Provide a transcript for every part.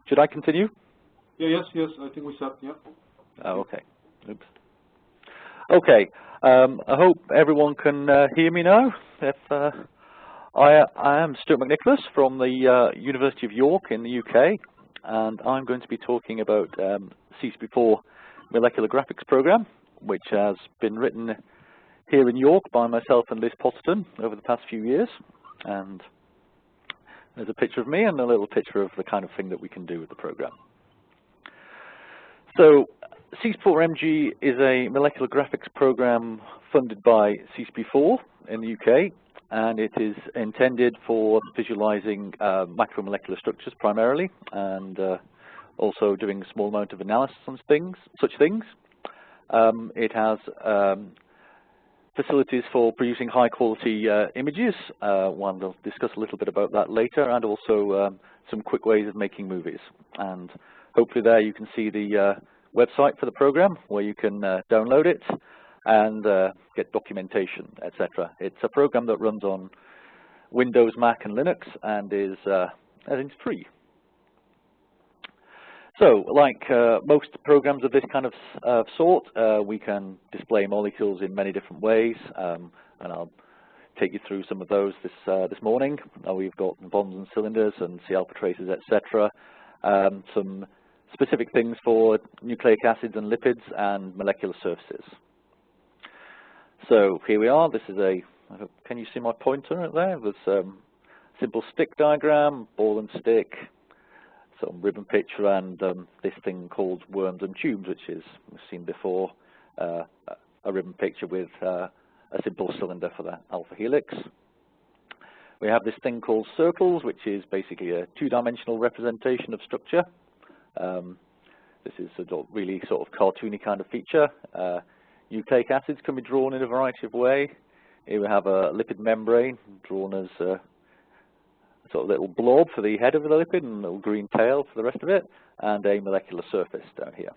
Should I continue? Yeah, yes, I think we start, yeah. Oh, okay. Oops. Okay, I hope everyone can hear me now. I am Stuart McNicholas from the University of York in the UK, and I'm going to be talking about CCP4 molecular graphics program, which has been written here in York by myself and Liz Potterton over the past few years. And there's a picture of me and a little picture of the kind of thing that we can do with the program. So CCP4-MG is a molecular graphics program funded by CCP4 in the UK, and it is intended for visualizing macromolecular structures primarily, and also doing a small amount of analysis on such things. It has facilities for producing high quality images. One will discuss a little bit about that later, and also some quick ways of making movies. And hopefully there you can see the website for the program where you can download it and get documentation, etc. It's a program that runs on Windows, Mac, and Linux, and is free. So, like most programs of this kind of sort, we can display molecules in many different ways, and I'll take you through some of those this morning. We've got bonds and cylinders and C alpha traces, etc. Some specific things for nucleic acids and lipids and molecular surfaces. So here we are. This is can you see my pointer right there? There's a simple stick diagram, ball and stick, some ribbon picture, and this thing called worms and tubes, which is we've seen before, a ribbon picture with a simple cylinder for the alpha helix. We have this thing called circles, which is basically a two-dimensional representation of structure. This is a really sort of cartoony kind of feature. Nucleic acids can be drawn in a variety of ways. Here we have a lipid membrane drawn as a sort of little blob for the head of the lipid and a little green tail for the rest of it, and a molecular surface down here.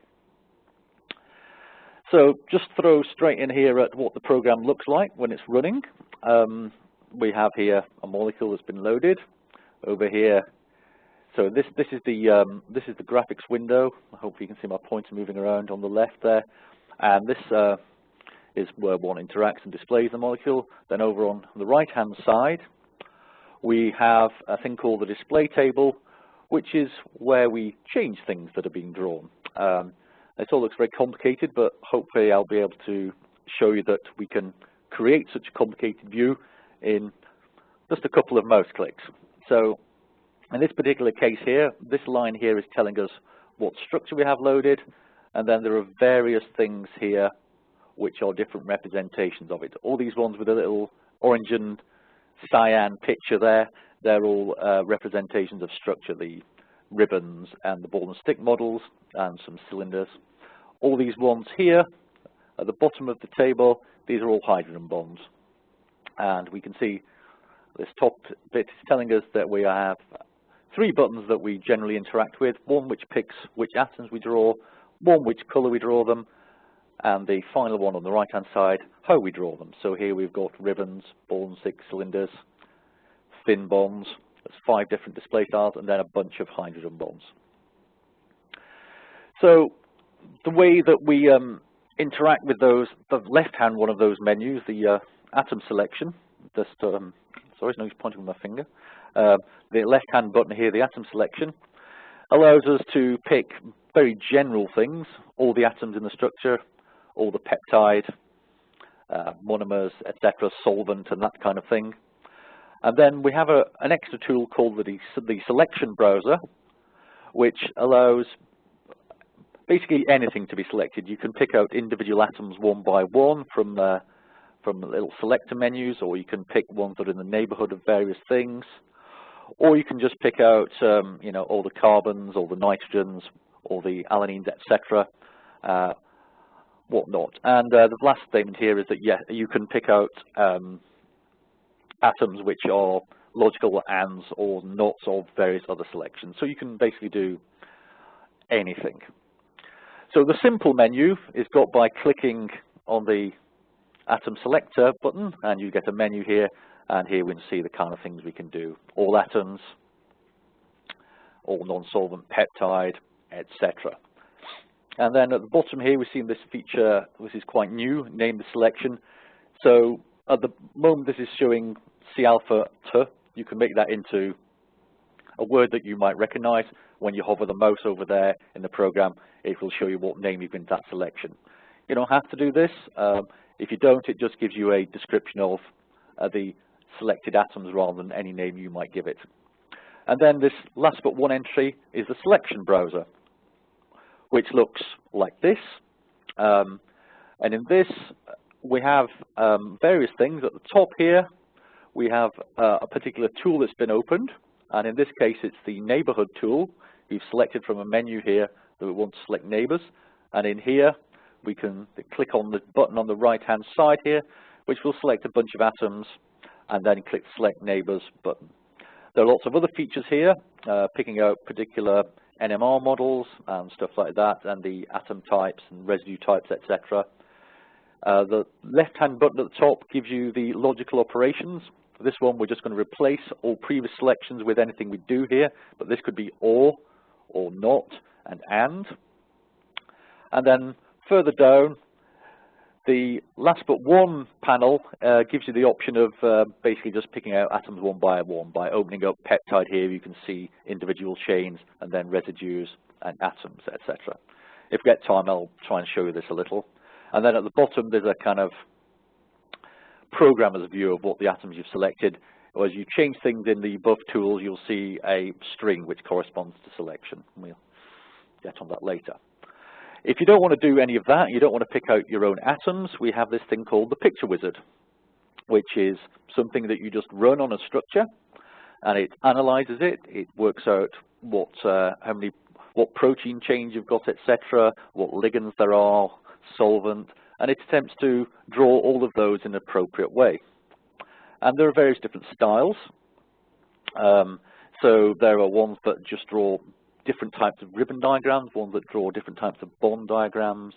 So just throw straight in here at what the program looks like when it's running. We have here a molecule that's been loaded. Over here, so this is the graphics window. Hopefully you can see my pointer moving around on the left there. And this is where one interacts and displays the molecule. Then over on the right-hand side, we have a thing called the display table, which is where we change things that are being drawn. It all looks very complicated, but hopefully I'll be able to show you that we can create such a complicated view in just a couple of mouse clicks. So in this particular case here, this line here is telling us what structure we have loaded, and then there are various things here which are different representations of it. All these ones with a little orange and cyan picture there, they're all representations of structure, the ribbons and the ball and stick models and some cylinders. All these ones here at the bottom of the table, these are all hydrogen bonds. And we can see this top bit is telling us that we have three buttons that we generally interact with, one which picks which atoms we draw, one which color we draw them, and the final one on the right hand side, how we draw them. So here we've got ribbons, ball and stick, cylinders, thin bonds. There's 5 different display styles, and then a bunch of hydrogen bonds. So the way that we interact with those, the left hand one of those menus, the atom selection, just sorry, no use pointing with my finger. The left hand button here, the atom selection, allows us to pick very general things, all the atoms in the structure, all the peptide, monomers, etc., solvent, and that kind of thing. And then we have an extra tool called the selection browser, which allows basically anything to be selected. You can pick out individual atoms one by one from the little selector menus, or you can pick ones that are in the neighborhood of various things, or you can just pick out you know, all the carbons, all the nitrogens, all the alanines, etc., whatnot. And the last statement here is that you can pick out atoms which are logical ands or nots of various other selections. So you can basically do anything. So the simple menu is got by clicking on the atom selector button, and you get a menu here, and here we can see the kind of things we can do. All atoms, or non-solvent peptide, etc. And then at the bottom here, we've seen this feature, which is quite new, name the selection. So at the moment, this is showing C alpha T. You can make that into a word that you might recognize. When you hover the mouse over there in the program, it will show you what name you've given that selection. You don't have to do this. If you don't, it just gives you a description of the selected atoms rather than any name you might give it. And then this last but one entry is the selection browser, which looks like this. And in this, we have various things. At the top here, we have a particular tool that's been opened. And in this case, it's the neighborhood tool. We've selected from a menu here that we want to select neighbors. And in here, we can click on the button on the right-hand side here, which will select a bunch of atoms, and then click Select Neighbors button. There are lots of other features here, picking out particular NMR models and stuff like that, and the atom types and residue types, etc. The left-hand button at the top gives you the logical operations. For this one, we're just going to replace all previous selections with anything we do here, but this could be or not, and. And then further down, the last but one panel gives you the option of basically just picking out atoms one by one. By opening up peptide here, you can see individual chains and then residues and atoms, etc. If we get time, I'll try and show you this a little. And then at the bottom, there's a kind of programmer's view of what the atoms you've selected. Or as you change things in the above tools, you'll see a string which corresponds to selection. We'll get on that later. If you don't want to do any of that, you don't want to pick out your own atoms, we have this thing called the picture wizard, which is something that you just run on a structure, and it analyzes it. It works out what protein chains you've got, etc., what ligands there are, solvent, and it attempts to draw all of those in an appropriate way. And there are various different styles. So there are ones that just draw different types of ribbon diagrams, ones that draw different types of bond diagrams.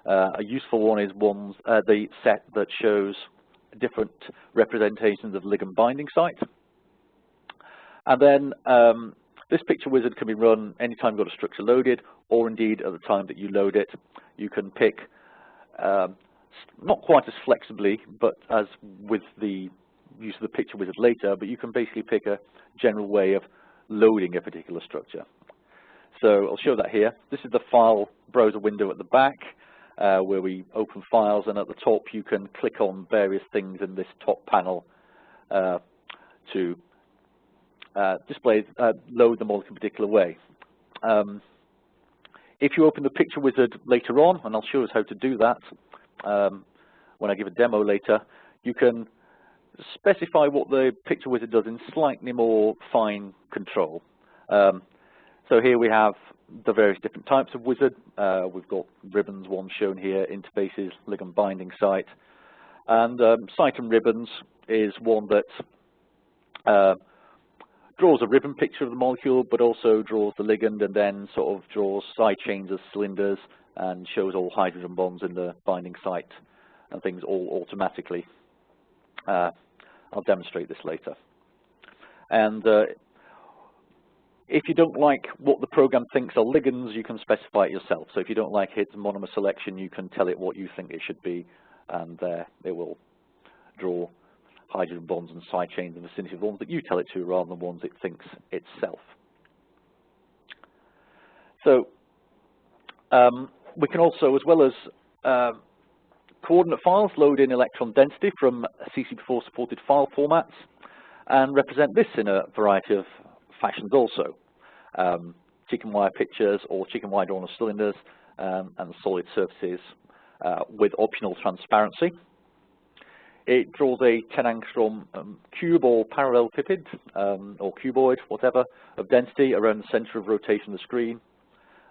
A useful one is the set that shows different representations of ligand binding sites. And then this picture wizard can be run anytime you've got a structure loaded, or indeed at the time that you load it. You can pick, not quite as flexibly, but as with the use of the picture wizard later, but you can basically pick a general way of loading a particular structure. So I'll show that here. This is the file browser window at the back, where we open files, and at the top you can click on various things in this top panel to load the molecule in a particular way. If you open the picture wizard later on, and I'll show us how to do that when I give a demo later, you can specify what the picture wizard does in slightly more fine control. So here we have the various different types of wizard. We've got ribbons, one shown here, interfaces, ligand binding site. And site and ribbons is one that draws a ribbon picture of the molecule, but also draws the ligand and then sort of draws side chains as cylinders and shows all hydrogen bonds in the binding site and things all automatically. I'll demonstrate this later. And if you don't like what the program thinks are ligands, you can specify it yourself. So if you don't like its monomer selection, you can tell it what you think it should be, and it will draw hydrogen bonds and side chains in the vicinity of the ones that you tell it to rather than ones it thinks itself. So we can also, as well as coordinate files, load in electron density from CCP4 supported file formats and represent this in a variety of fashions also. Chicken wire pictures or chicken wire drawn on cylinders and solid surfaces with optional transparency. It draws a 10 angstrom cube or parallelepiped or cuboid, whatever, of density around the center of rotation of the screen.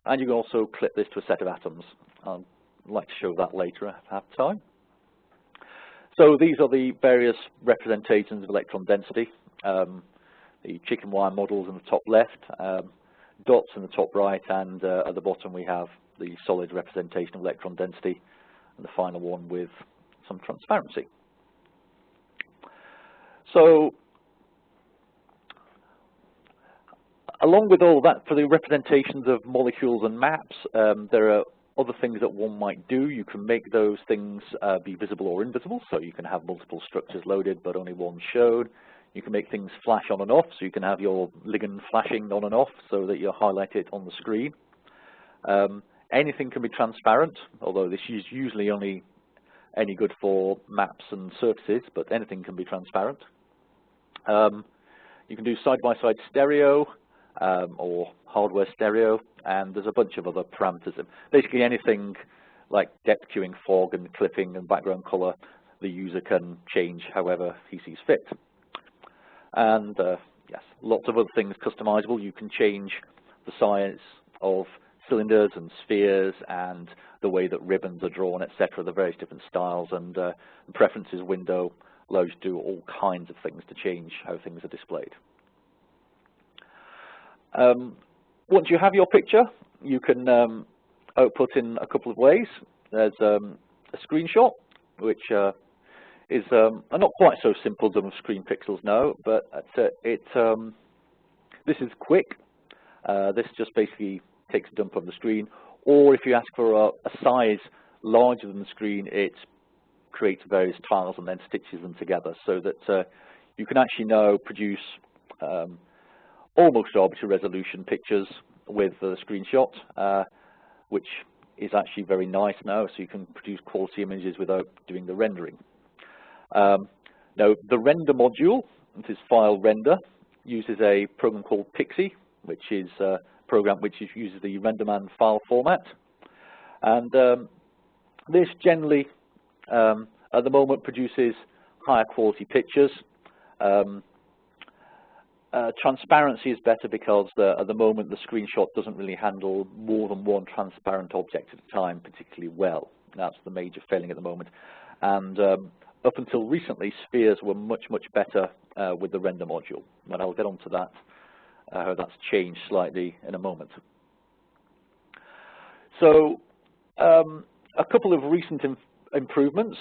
And you can also clip this to a set of atoms. I'd like to show that later if I have time. So these are the various representations of electron density. The chicken wire models in the top left, dots in the top right, and at the bottom we have the solid representation of electron density, and the final one with some transparency. So Along with all that, for the representations of molecules and maps, there are other things that one might do. You can make those things be visible or invisible, so you can have multiple structures loaded but only one showed. You can make things flash on and off, so you can have your ligand flashing on and off so that you highlight it on the screen. Anything can be transparent, although this is usually only any good for maps and surfaces, but anything can be transparent. You can do side-by-side stereo or hardware stereo, and there's a bunch of other parameters. Basically anything like depth queuing, fog and clipping and background color, the user can change however he sees fit. And yes, lots of other things customizable. You can change the size of cylinders and spheres and the way that ribbons are drawn, etc. The various different styles, and the preferences window allows you to do all kinds of things to change how things are displayed. Once you have your picture, you can output in a couple of ways. There's a screenshot, which is not quite so simple as screen pixels now, but this is quick. This just basically takes a dump of the screen, or if you ask for a size larger than the screen, it creates various tiles and then stitches them together, so that you can actually now produce almost arbitrary resolution pictures with the screenshot, which is actually very nice now, so you can produce quality images without doing the rendering. Now, the render module, this is file render, uses a program called Pixie, which is a program which uses the RenderMan file format. And this generally, at the moment, produces higher quality pictures. Transparency is better because at the moment the screenshot doesn't really handle more than one transparent object at a time particularly well. That's the major failing at the moment. And up until recently, spheres were much better with the render module. And I'll get onto that, how that's changed slightly in a moment. So a couple of recent improvements.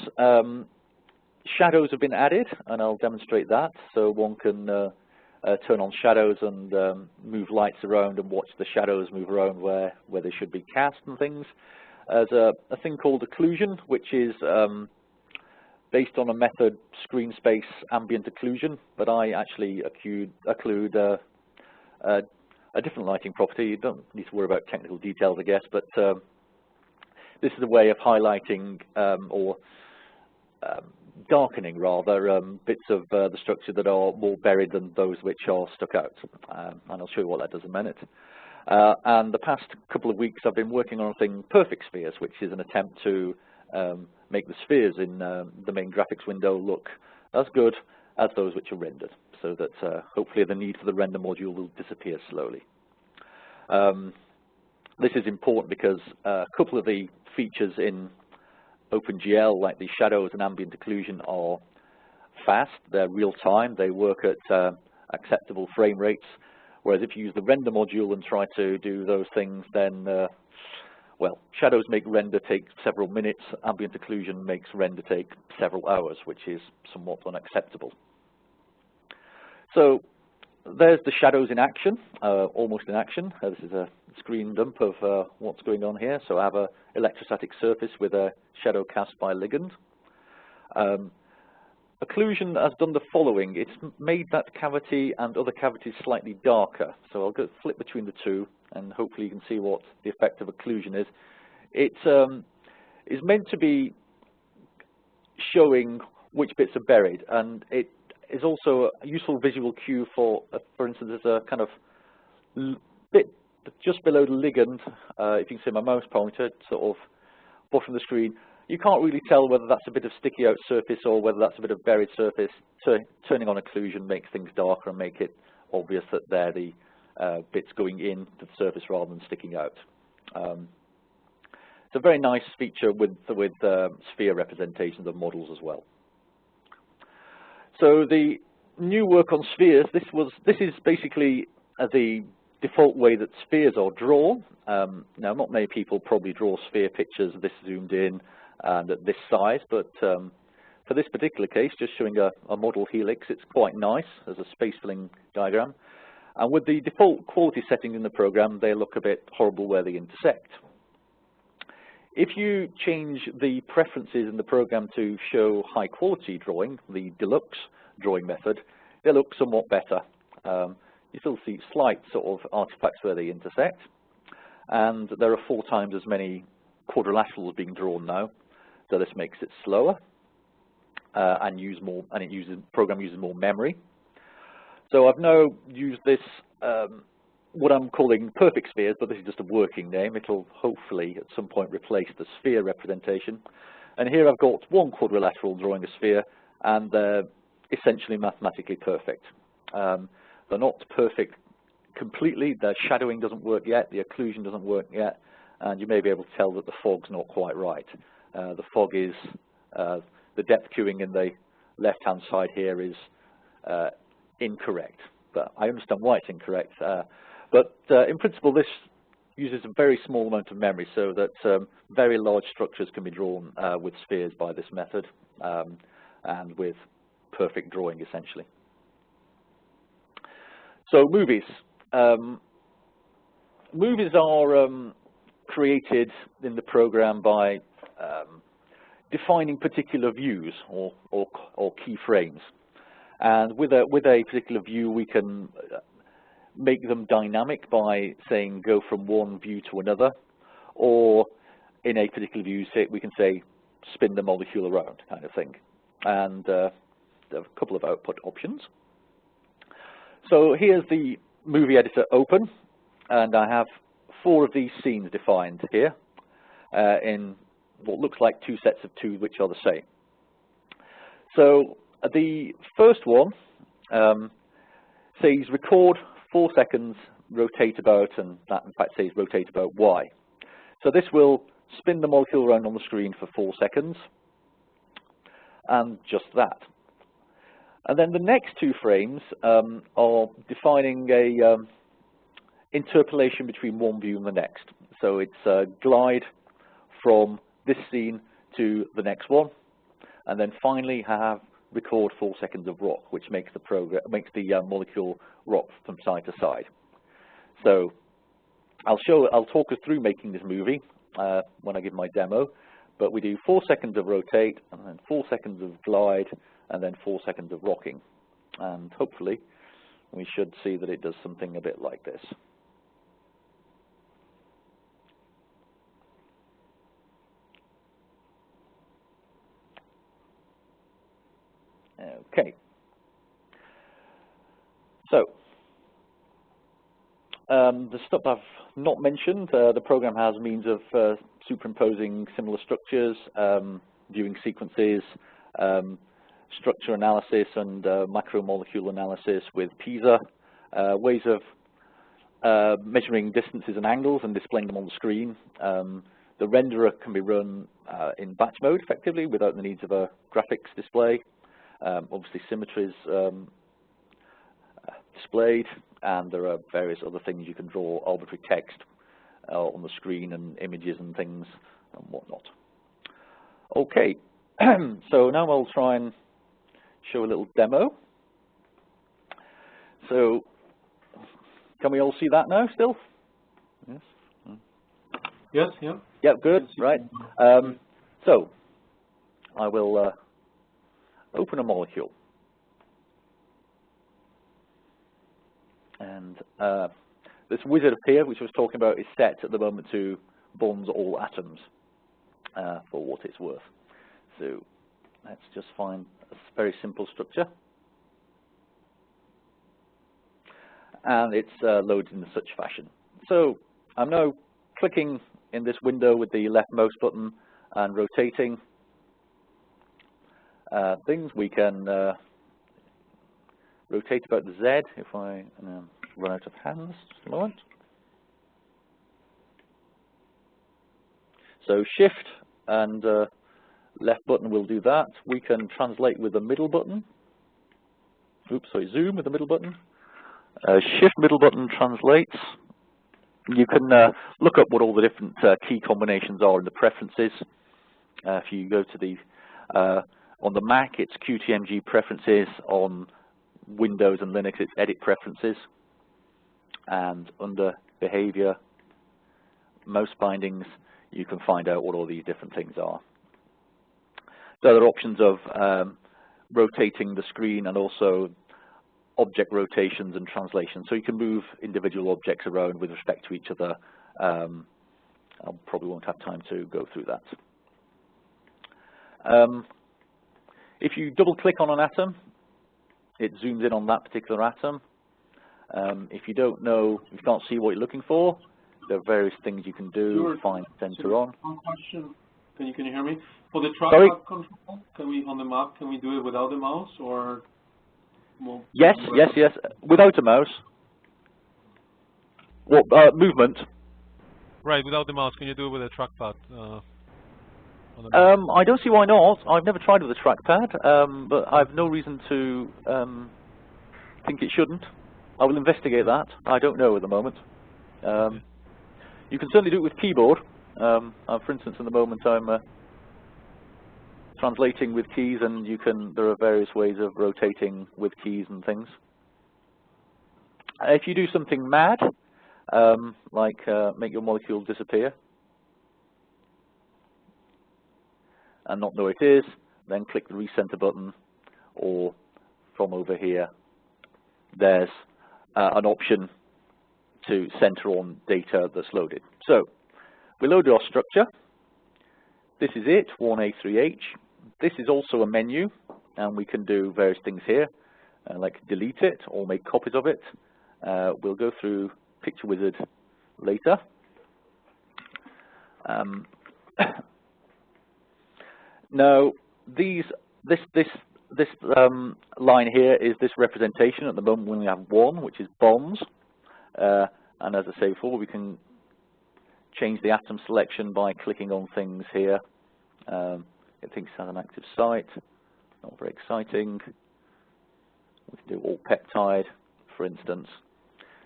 Shadows have been added, and I'll demonstrate that. So one can turn on shadows and move lights around and watch the shadows move around where they should be cast and things. There's a thing called occlusion, which is based on a method, screen space ambient occlusion, but I actually occlude a different lighting property. You don't need to worry about technical details, I guess, but this is a way of highlighting or darkening, rather, bits of the structure that are more buried than those which are stuck out. And I'll show you what that does in a minute. And the past couple of weeks I've been working on a thing, Perfect Spheres, which is an attempt to make the spheres in the main graphics window look as good as those which are rendered, so that hopefully the need for the render module will disappear slowly. This is important because a couple of the features in OpenGL, like the shadows and ambient occlusion, are fast, they're real time, they work at acceptable frame rates, whereas if you use the render module and try to do those things, then well, shadows make render take several minutes, ambient occlusion makes render take several hours, which is somewhat unacceptable. So there's the shadows in action, almost in action. This is a screen dump of what's going on here. So I have an electrostatic surface with a shadow cast by ligand. Occlusion has done the following. It's made that cavity and other cavities slightly darker. So I'll go flip between the two, and hopefully you can see what the effect of occlusion is. It is meant to be showing which bits are buried, and it is also a useful visual cue for instance, there's a kind of bit just below the ligand. If you can see my mouse pointer, sort of bottom of the screen. You can't really tell whether that's a bit of sticky out surface or whether that's a bit of buried surface. Turning on occlusion makes things darker and make it obvious that they're the bits going in to the surface rather than sticking out. It's a very nice feature with sphere representations of models as well. So the new work on spheres, this is basically the default way that spheres are drawn. Now, not many people probably draw sphere pictures this zoomed in and at this size, but for this particular case, just showing a model helix, it's quite nice as a space filling diagram. And with the default quality settings in the program, they look a bit horrible where they intersect. If you change the preferences in the program to show high quality drawing, the deluxe drawing method, they look somewhat better. You still see slight sort of artifacts where they intersect, and there are 4 times as many quadrilaterals being drawn now, so this makes it slower and program uses more memory. So I've now used this, what I'm calling perfect spheres, but this is just a working name. It'll hopefully at some point replace the sphere representation. And here I've got one quadrilateral drawing a sphere, and they're essentially mathematically perfect. They're not perfect completely. The shadowing doesn't work yet, the occlusion doesn't work yet, and you may be able to tell that the fog's not quite right. The fog is, the depth queuing in the left-hand side here is incorrect, but I understand why it's incorrect. But in principle, this uses a very small amount of memory, so that very large structures can be drawn with spheres by this method, and with perfect drawing, essentially. So movies. Movies are created in the program by defining particular views or keyframes. And with a particular view, we can make them dynamic by saying go from one view to another, or in a particular view, we can say spin the molecule around, kind of thing. And there are a couple of output options. So here's the movie editor open, and I have 4 of these scenes defined here in what looks like 2 sets of 2 which are the same. So the first one says record 4 seconds, rotate about, and that in fact says rotate about Y. So this will spin the molecule around on the screen for 4 seconds, and just that. And then the next 2 frames are defining a interpolation between one view and the next. So it's a glide from this scene to the next one, and then finally have record 4 seconds of rock, which makes the molecule rock from side to side. So I'll talk us through making this movie when I give my demo. But we do 4 seconds of rotate, and then 4 seconds of glide, and then 4 seconds of rocking. And hopefully we should see that it does something a bit like this. Okay. So the stuff I've not mentioned, the program has means of superimposing similar structures, viewing sequences, structure analysis, and macromolecule analysis with PISA, ways of measuring distances and angles and displaying them on the screen. The renderer can be run in batch mode effectively without the needs of a graphics display. Obviously symmetry is displayed, and there are various other things. You can draw arbitrary text on the screen and images and things and whatnot. Okay, so now I'll try and show a little demo. So can we all see that now still? Yes. Yes, yeah. Yeah, good, right. So I will open a molecule. And this wizard up here, which I was talking about, is set at the moment to bonds all atoms for what it's worth. So let's just find a very simple structure. And it's loaded in such fashion. So I'm now clicking in this window with the left mouse button and rotating things. We can rotate about the Z if I run out of hands just a moment. So shift and left button will do that. We can translate with the middle button. Oops, sorry, zoom with the middle button. Shift middle button translates. You can look up what all the different key combinations are in the preferences. If you go to the on the Mac, it's QTMG preferences. On Windows and Linux, it's edit preferences. and under behavior, mouse bindings, you can find out what all these different things are. So there are options of rotating the screen and also object rotations and translation. So you can move individual objects around with respect to each other. I probably won't have time to go through that. If you double click on an atom, it zooms in on that particular atom. If you don't know, if you can't see what you're looking for, there are various things you can do. Stuart, find center on. One question. Can you hear me? For the trackpad control, can we on the map? Can we do it without the mouse or? More yes. Without a mouse. What movement? Right, without the mouse. Can you do it with a trackpad? I don't see why not. I've never tried with a trackpad, but I've no reason to think it shouldn't. I will investigate that. I don't know at the moment. You can certainly do it with keyboard. For instance, at the moment I'm translating with keys, and there are various ways of rotating with keys and things. If you do something mad, like make your molecule disappear and not know where it is, then click the recenter button, or from over here, there's an option to center on data that's loaded. So we loaded our structure. This is it, 1A3H. This is also a menu, and we can do various things here, like delete it or make copies of it. We'll go through Picture Wizard later. Now, this line here is this representation. At the moment, we only have one, which is bonds. And as I say before, we can change the atom selection by clicking on things here. It thinks it has an active site. Not very exciting. We can do all peptide, for instance.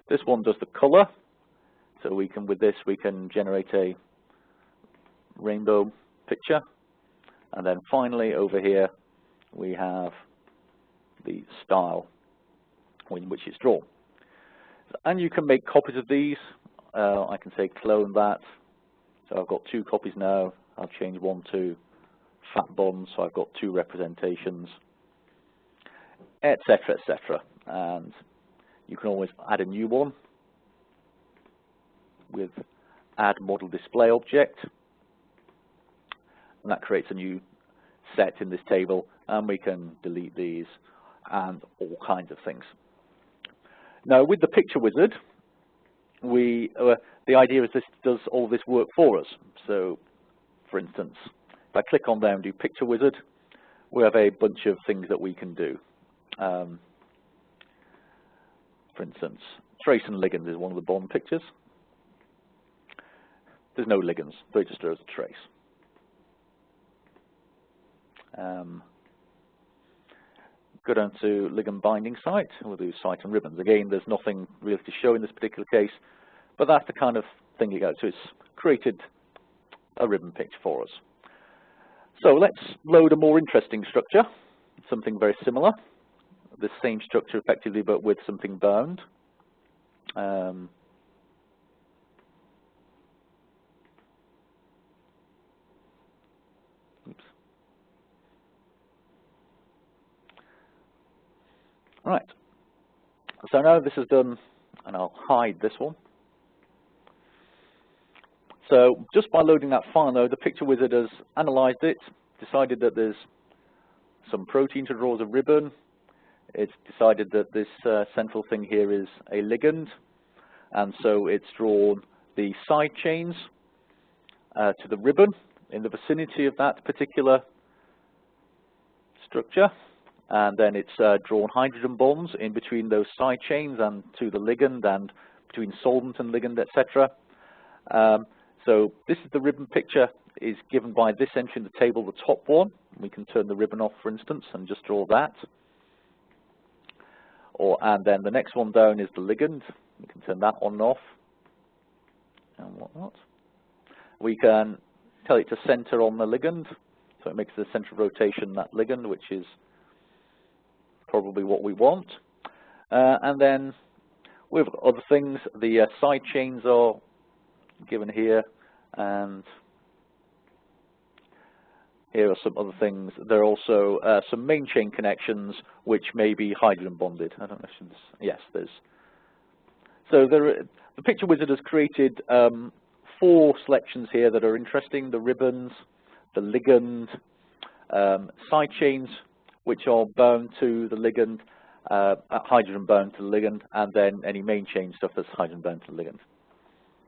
This one does the color. So we can, with this, we can generate a rainbow picture. And then finally, over here, we have the style in which it's drawn. And you can make copies of these. I can say clone that. So I've got 2 copies now. I'll change one to fat bonds, so I've got 2 representations, etc., etc. And you can always add a new one with add model display object, and that creates a new set in this table, and we can delete these and all kinds of things. Now, with the Picture Wizard, the idea is this does all this work for us. So, for instance, if I click on there and do Picture Wizard, we have a bunch of things that we can do. For instance, trace and ligands is one of the bond pictures. There's no ligands, but it just shows a trace. Go down to ligand binding site. We'll do site and ribbons. Again, there's nothing really to show in this particular case, but that's the kind of thing you go to. It's created a ribbon picture for us. So let's load a more interesting structure, something very similar. The same structure effectively, but with something bound. Oops. Right. So now this is done, and I'll hide this one. So just by loading that file, though, the Picture Wizard has analyzed it, decided that there's some protein to draw as a ribbon. It's decided that this central thing here is a ligand, and so it's drawn the side chains to the ribbon in the vicinity of that particular structure, and then it's drawn hydrogen bonds in between those side chains and to the ligand, and between solvent and ligand, etc. So this is the ribbon picture is given by this entry in the table, the top one. We can turn the ribbon off, for instance, and just draw that. And then the next one down is the ligand. We can turn that on and off, and whatnot. We can tell it to center on the ligand, so it makes the center of rotation that ligand, which is probably what we want. And then We've got other things. The side chains are given here, and here are some other things. There are also some main chain connections which may be hydrogen bonded. I don't know if this, yes, there's. So the picture wizard has created 4 selections here that are interesting: the ribbons, the ligand, side chains which are bound to the ligand, hydrogen bound to the ligand, and then any main chain stuff that's hydrogen bound to the ligand.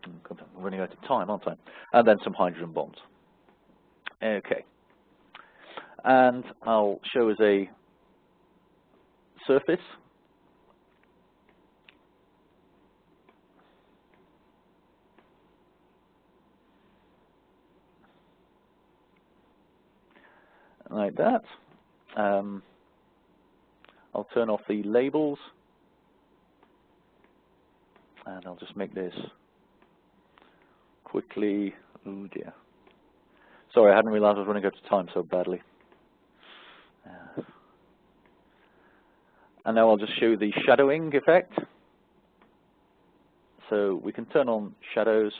I'm running out of time, aren't I? And then some hydrogen bonds. Okay. And I'll show as a surface. Like that. I'll turn off the labels, and I'll just make this quickly. Oh dear. Sorry, I hadn't realized I was running out of time so badly. And now I'll just show the shadowing effect. So we can turn on shadows,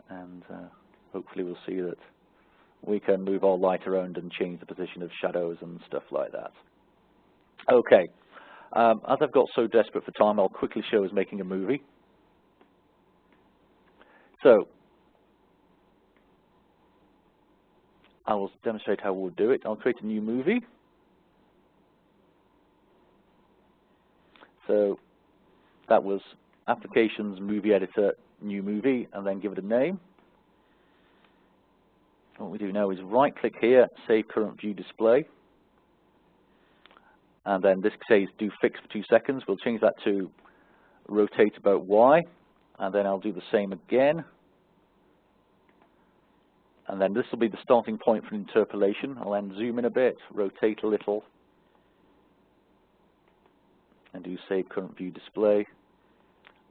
and hopefully we'll see that we can move our light around and change the position of shadows and stuff like that. Okay, as I've got so desperate for time, I'll quickly show us making a movie. So I will demonstrate how we'll do it. I'll create a new movie. So that was Applications, Movie Editor, New Movie, and then give it a name. What we do now is right-click here, Save Current View Display. And then this says do fix for 2 seconds. We'll change that to rotate about Y. And then I'll do the same again. And then this will be the starting point for interpolation. I'll then zoom in a bit, rotate a little, and do Save Current View Display.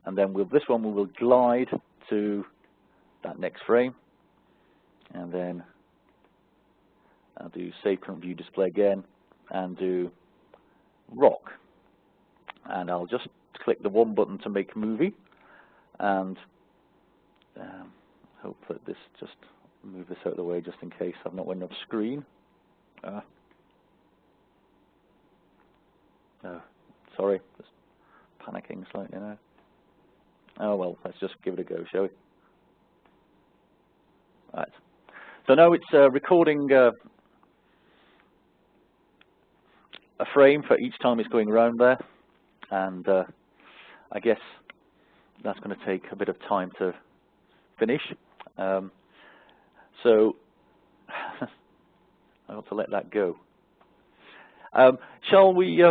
And then with this one, we will glide to that next frame. And then I'll do Save Current View Display again, and do Rock. And I'll just click the one button to make movie, and hope that this just move this out of the way just in case I've not got enough screen. No, sorry, just panicking slightly now. Oh well, let's just give it a go, shall we? Right. So now it's recording a frame for each time it's going around there, and I guess that's going to take a bit of time to finish. So I ought to let that go. Shall we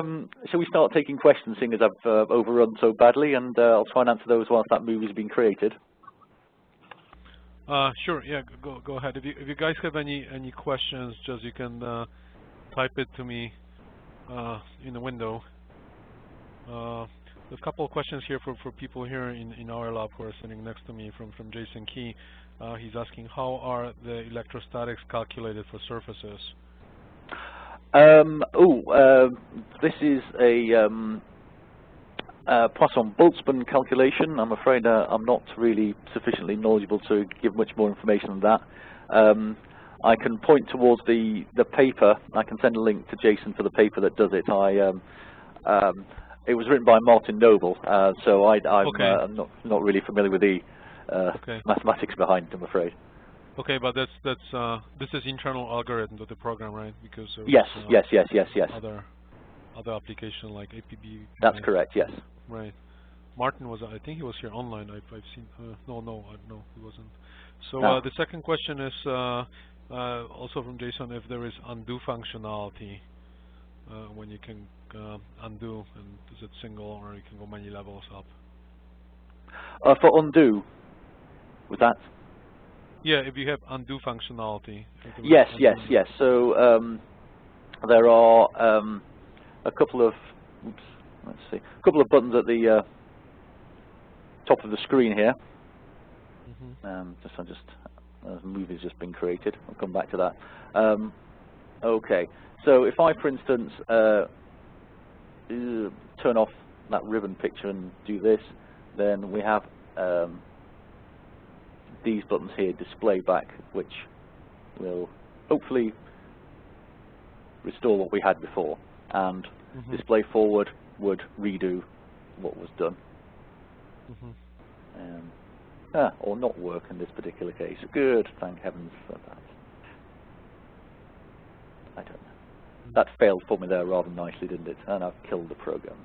start taking questions, seeing as I've overrun so badly, and I'll try and answer those whilst that movie's been created. Sure. Yeah. Go ahead. If you guys have any questions, just you can type it to me in the window. There's a couple of questions here for people here in our lab who are sitting next to me from Jason Key. He's asking, how are the electrostatics calculated for surfaces? This is a Poisson-Boltzmann calculation. I'm afraid I'm not really sufficiently knowledgeable to give much more information than that. I can point towards the paper. I can send a link to Jason for the paper that does it. It was written by Martin Noble, so I'm not really familiar with the mathematics behind it, I'm afraid. Okay, but this is internal algorithm to the program, right? Because yes. Other application like APB. That's correct. Yes. Right. Martin was, I think he was here online. I've seen. No, he wasn't. So the second question is also from Jason: if there is undo functionality, when you can undo, and is it single or you can go many levels up? For undo, was that? Yeah, if you have undo functionality. Yes. So there are a couple of buttons at the top of the screen here. The movie's just been created. I'll come back to that. Okay, so if I, for instance, turn off that ribbon picture and do this, then we have these buttons here, display back, which will hopefully restore what we had before, and display forward would redo what was done. Or not work in this particular case. Good, thank heavens for that. I don't know. That failed for me there rather nicely, didn't it? And I've killed the program.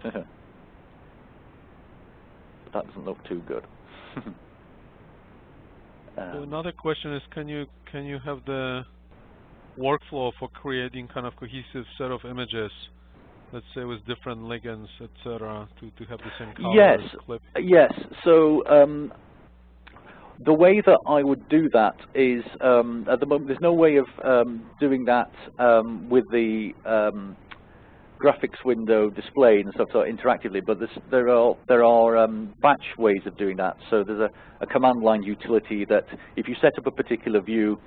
That doesn't look too good. So another question is, can you have the workflow for creating kind of cohesive set of images, let's say with different ligands, etc., to have the same color? Yes. Clip? Yes. So the way that I would do that is, at the moment, there's no way of doing that with the graphics window display and stuff, so interactively. But there are batch ways of doing that. So there's a command line utility that, if you set up a particular view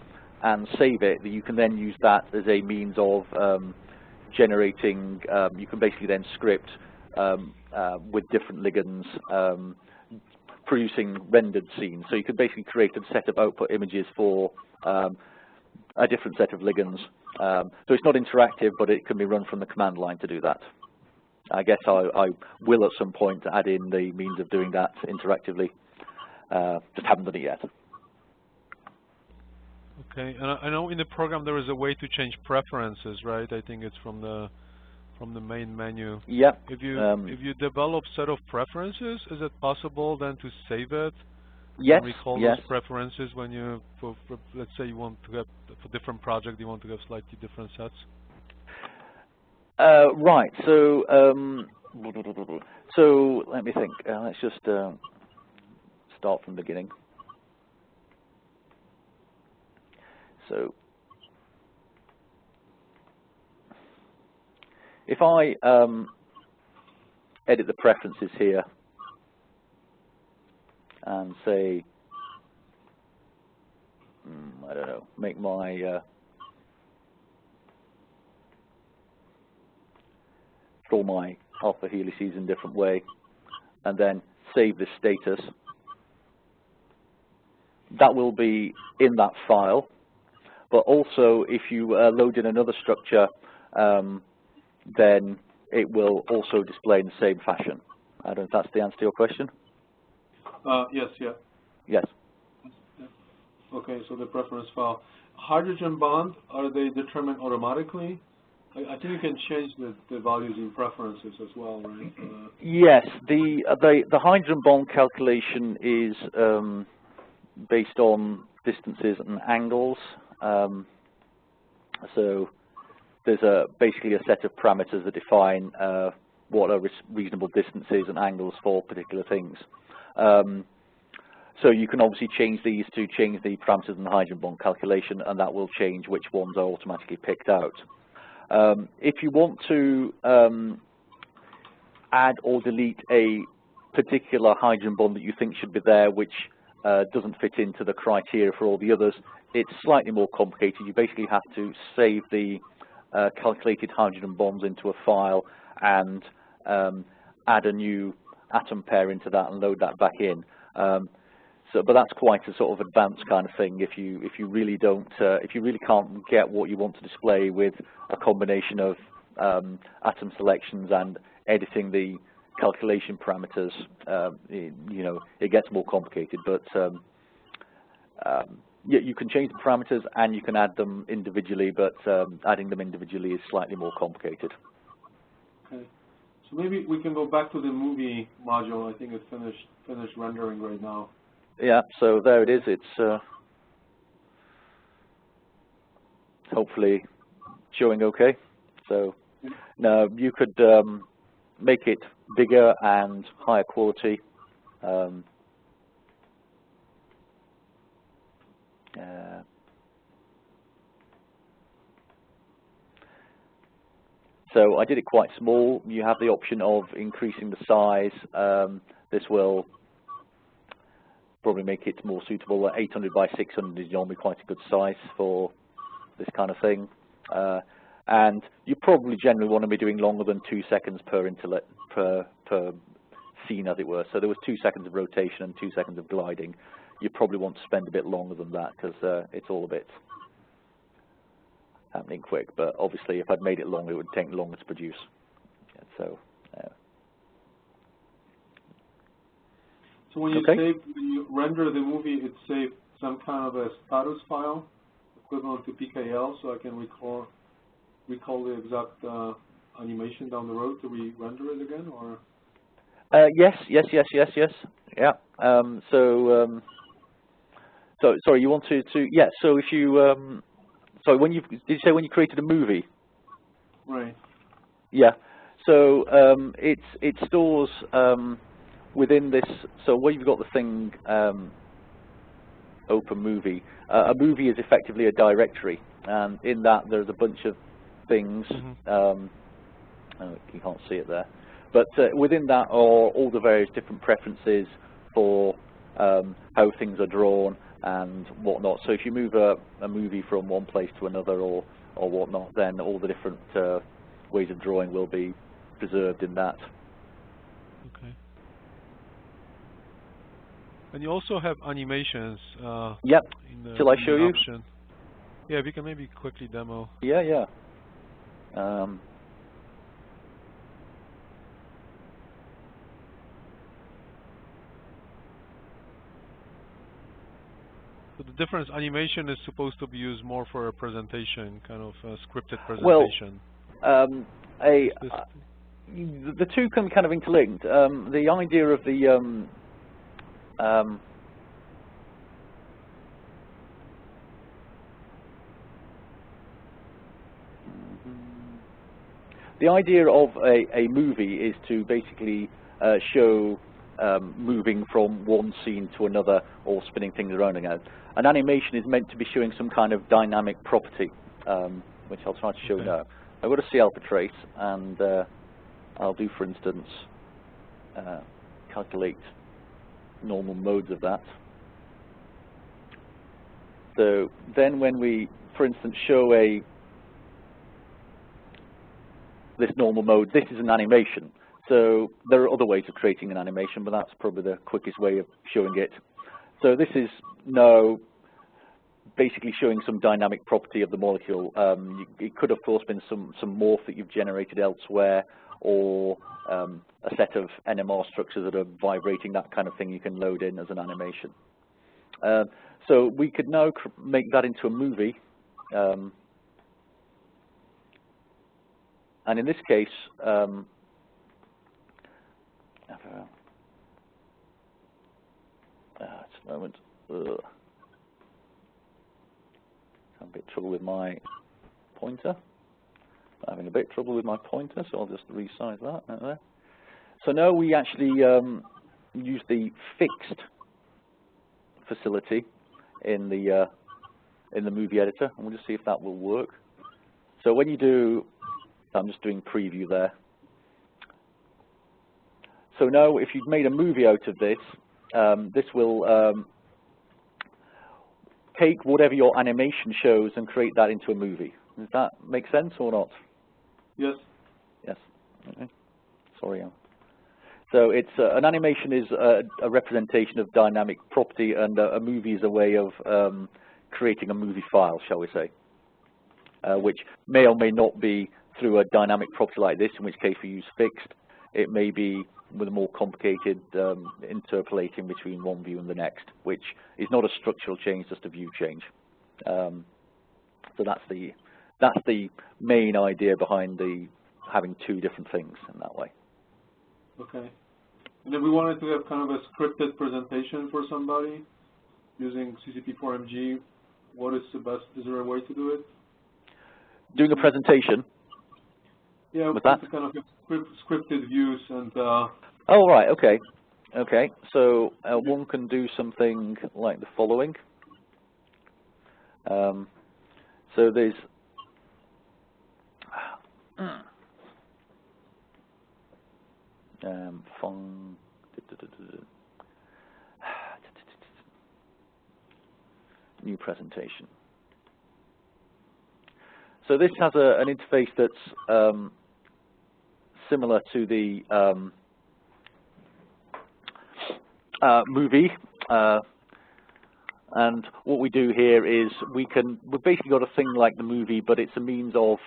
and save it, that you can then use that as a means of generating. You can basically then script with different ligands, producing rendered scenes. So you could basically create a set of output images for a different set of ligands. So it's not interactive, but it can be run from the command line to do that. I guess I will at some point add in the means of doing that interactively. Just haven't done it yet. Okay, and I know in the program there is a way to change preferences, right? I think it's from the main menu. Yeah. If you develop set of preferences, is it possible then to save it? Yes. And recall those preferences when you, for let's say you want to have for different project, you want to have slightly different sets. Right. So so let me think. Let's just start from the beginning. So if I edit the preferences here and say, I don't know, make my draw my alpha helices in a different way, and then save this status, that will be in that file. But also, if you load in another structure, then it will also display in the same fashion. I don't know if that's the answer to your question. Yes, yeah. Yes. Okay, so the preference file. Hydrogen bond, are they determined automatically? I think you can change the values in preferences as well, right? Yes, the hydrogen bond calculation is based on distances and angles. So there's basically a set of parameters that define what are reasonable distances and angles for particular things. So you can obviously change these to change the parameters in the hydrogen bond calculation, and that will change which ones are automatically picked out. If you want to add or delete a particular hydrogen bond that you think should be there, which doesn't fit into the criteria for all the others, it's slightly more complicated. You basically have to save the calculated hydrogen bonds into a file and add a new atom pair into that and load that back in. But that's quite a sort of advanced kind of thing. If you really don't, if you really can't get what you want to display with a combination of atom selections and editing the calculation parameters, you know, it gets more complicated. But yeah, you can change the parameters and you can add them individually, but adding them individually is slightly more complicated. Okay, so maybe we can go back to the movie module. I think it's finished rendering right now. Yeah, so there it is. It's hopefully showing okay. So now you could make it bigger and higher quality. So I did it quite small. You have the option of increasing the size. This will probably make it more suitable. 800 by 600 is normally quite a good size for this kind of thing. and you probably generally want to be doing longer than 2 seconds per scene, as it were. So there was 2 seconds of rotation and 2 seconds of gliding. You probably want to spend a bit longer than that because it's all a bit happening quick. But obviously, if I'd made it longer, it would take longer to produce. And so. So when you render the movie, it saves some kind of a status file equivalent to PKL, so I can recall the exact animation down the road to re-render it again, or? Yes. Yeah. So sorry, you want to yeah. So if you sorry, did you say when you created a movie? Right. Yeah. So it stores within this. So where you've got the thing open movie. A movie is effectively a directory, and in that there's a bunch of things. Oh, you can't see it there, but within that are all the various different preferences for how things are drawn and whatnot. So if you move a movie from one place to another or whatnot, then all the different ways of drawing will be preserved in that. Okay. And you also have animations. Yep. Shall I show you? Option. Yeah, we can maybe quickly demo. Yeah. So the difference, animation is supposed to be used more for a presentation, kind of a scripted presentation. Well, the two can kind of interlinked. The idea of the idea of a movie is to basically show moving from one scene to another or spinning things around again. An animation is meant to be showing some kind of dynamic property, which I'll try to show now. I've got a C alpha trace, and I'll do, for instance, calculate normal modes of that. So then when we, for instance, show this normal mode, this is an animation. So there are other ways of creating an animation, but that's probably the quickest way of showing it. So this is now basically showing some dynamic property of the molecule. It could, of course, been some morph that you've generated elsewhere, or a set of NMR structures that are vibrating, that kind of thing you can load in as an animation. So we could now make that into a movie. And in this case, just a moment. I'm a bit trouble with my pointer. I'm having a bit of trouble with my pointer, so I'll just resize that right there. So now we actually use the fixed facility in the movie editor, and we'll just see if that will work. So when you do, I'm just doing preview there. So now, if you've made a movie out of this, this will take whatever your animation shows and create that into a movie. Does that make sense or not? Yes. Yes. Okay. Sorry. So it's an animation is a representation of dynamic property, and a movie is a way of creating a movie file, shall we say, which may or may not be through a dynamic property like this, in which case we use fixed. It may be with a more complicated interpolating between one view and the next, which is not a structural change, just a view change. So that's the main idea behind having two different things in that way. Okay. And if we wanted to have kind of a scripted presentation for somebody using CCP4-MG, what is the best? Is there a way to do it? Doing a presentation. Yeah, with that kind of scripted views and. Oh right, okay, okay. So one can do something like the following. So there's new presentation. So this has an interface that's similar to the movie, and what we do here is we've basically got a thing like the movie, but it's a means of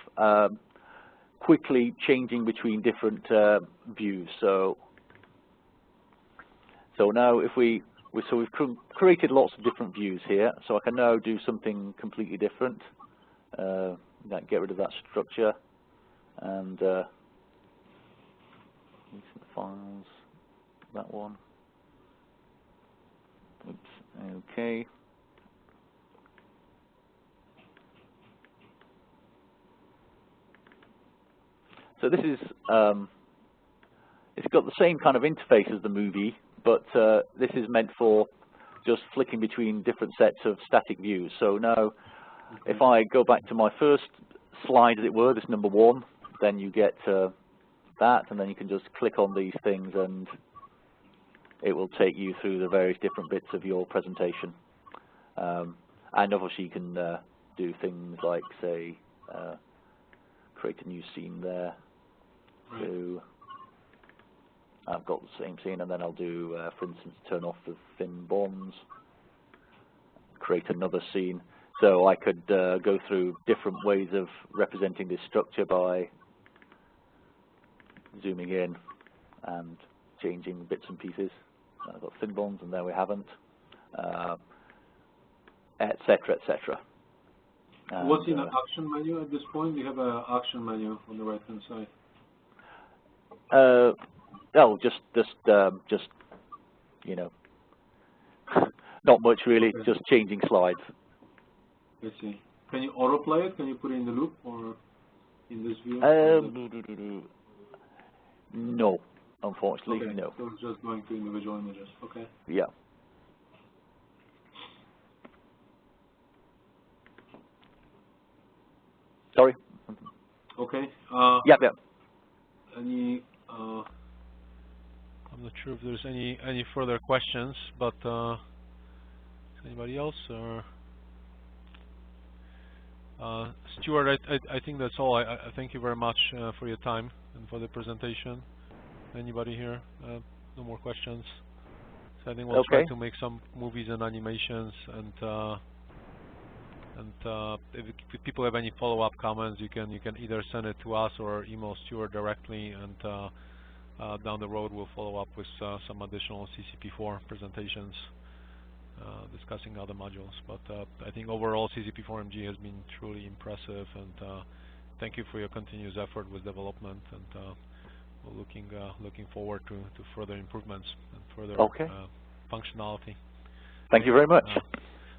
quickly changing between different views. So now if we've created lots of different views here, so I can now do something completely different. Get rid of that structure and recent files, that one. Oops, okay. So this is, it's got the same kind of interface as the movie, but this is meant for just flicking between different sets of static views. So now, if I go back to my first slide, as it were, this number 1, then you get that, and then you can just click on these things, and it will take you through the various different bits of your presentation. And obviously, you can do things like, say, create a new scene there. So I've got the same scene, and then I'll do, for instance, turn off the thin bonds, create another scene. So I could go through different ways of representing this structure by zooming in and changing bits and pieces. I've got thin bonds, and there we haven't, etc., etc. What's in the action menu at this point? You have an action menu on the right-hand side. Oh, just you know, not much really. Okay. Just changing slides. I see. Can you autoplay it? Can you put it in the loop or in this view? No, unfortunately, okay. no. So it's just going to individual images. Okay. Yeah. Sorry. Okay. Yeah. Any? I'm not sure if there's any further questions, but anybody else or? Stuart, I think that's all. I thank you very much for your time and for the presentation. Anybody here? No more questions. So I think we'll try to make some movies and animations, and if people have any follow-up comments, you can either send it to us or email Stuart directly, and down the road we'll follow up with some additional CCP4 presentations. Discussing other modules, but I think overall CCP4-MG has been truly impressive, and thank you for your continuous effort with development, and we're looking forward to further improvements and further functionality. Thank you very much.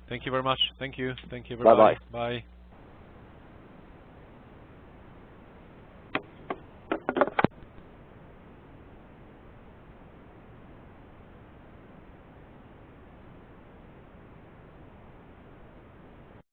Thank you very much. Thank you. Thank you, everybody. Bye-bye. Bye.